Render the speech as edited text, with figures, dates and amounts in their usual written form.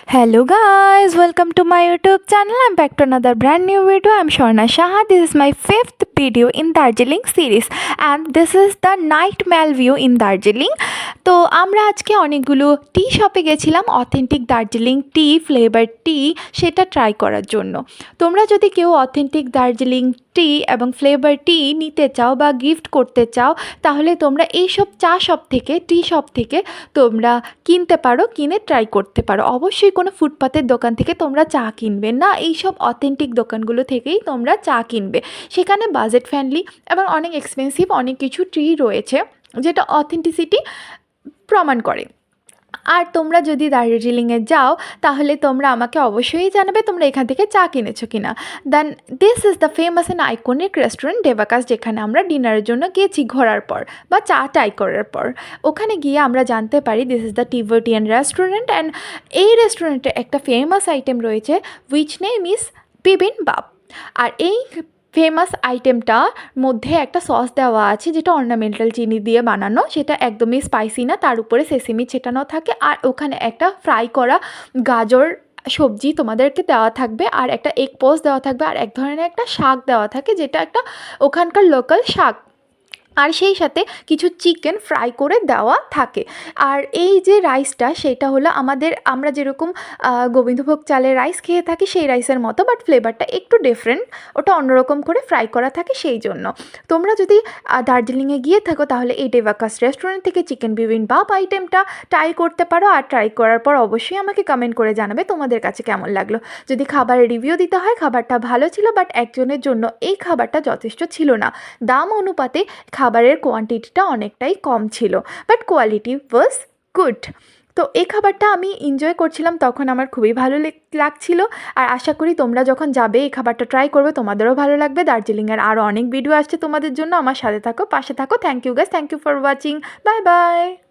Hello guys, welcome to my YouTube channel. I'm back to another brand new video. I'm Sharna Shaha. This is my fifth video in Darjeeling series and this is the night mall view in Darjeeling. তো আমরা আজকে অনেকগুলো টি শপে গেছিলাম authentic Darjeeling টি flavour টি সেটা try করার জন্য। তোমরা যদি কেউ অথেন্টিক দার্জিলিং টি এবং ফ্লেভার টি নিতে চাও বা গিফট করতে চাও তাহলে তোমরা এইসব চা শপ থেকে টি শপ থেকে তোমরা কিনতে পারো, কিনে ট্রাই করতে পারো। অবশ্যই কোনো ফুটপাতের দোকান থেকে তোমরা চা কিনবে না, এইসব অথেন্টিক দোকানগুলো থেকেই তোমরা চা কিনবে। সেখানে বাজেট ফ্রেন্ডলি এবং অনেক এক্সপেন্সিভ অনেক কিছু টি রয়েছে যেটা অথেন্টিসিটি প্রমাণ করে। আর তোমরা যদি দার্জিলিংয়ে যাও তাহলে তোমরা আমাকে অবশ্যই জানাবে তোমরা এখান থেকে চা কিনেছো কিনা। Then this is the famous and iconic restaurant ডেভাকাস, যেখানে আমরা ডিনারের জন্য গিয়েছি ঘোরার পর বা চা ট্রাই করার পর। ওখানে গিয়ে আমরা জানতে পারি this is the Tibetan restaurant and এই রেস্টুরেন্টে একটা ফেমাস আইটেম রয়েছে উইচ নেম ইজ বিবিম্বাপ। আর এই ফেমাস আইটেমটার মধ্যে একটা সস দেওয়া আছে যেটা অর্নামেন্টাল চিনি দিয়ে বানানো, সেটা একদমই স্পাইসি না, তার উপরে সেসিমি ছেটানো থাকে। আর ওখানে একটা ফ্রাই করা গাজর সবজি তোমাদেরকে দেওয়া থাকবে, আর একটা এগ পোস্ট দেওয়া থাকবে, আর এক ধরনের একটা শাক দেওয়া থাকে যেটা একটা ওখানকার লোকাল শাক, আর সেই সাথে কিছু চিকেন ফ্রাই করে দেওয়া থাকে। আর এই যে রাইসটা সেটা হলো আমরা যেরকম গোবিন্দভোগ চালের রাইস খেয়ে থাকি সেই রাইসের মতো, বাট ফ্লেভারটা একটু ডিফারেন্ট, ওটা অন্যরকম করে ফ্রাই করা থাকে। সেই জন্য তোমরা যদি দার্জিলিংয়ে গিয়ে থাকো তাহলে এই ডেভাকাস রেস্টুরেন্ট থেকে চিকেন বিবিম্বাপ আইটেমটা ট্রাই করতে পারো। আর ট্রাই করার পর অবশ্যই আমাকে কমেন্ট করে জানাবে তোমাদের কাছে কেমন লাগলো। যদি খাবারের রিভিউ দিতে হয়, খাবারটা ভালো ছিল বাট একজনের জন্য এই খাবারটা যথেষ্ট ছিল না। দাম অনুপাতে খাবারের কোয়ান্টিটিটা অনেকটাই কম ছিল, বাট কোয়ালিটি ওয়াজ গুড। তো এই খাবারটা আমি এনজয় করছিলাম, তখন আমার খুবই ভালো লাগছিল। আর আশা করি তোমরা যখন যাবে এই খাবারটা ট্রাই করবে তোমাদেরও ভালো লাগবে। দার্জিলিংয়ের আরও অনেক ভিডিও আসছে তোমাদের জন্য, আমার সাথে থাকো, পাশে থাকো। Thank you guys, thank you for watching, bye by.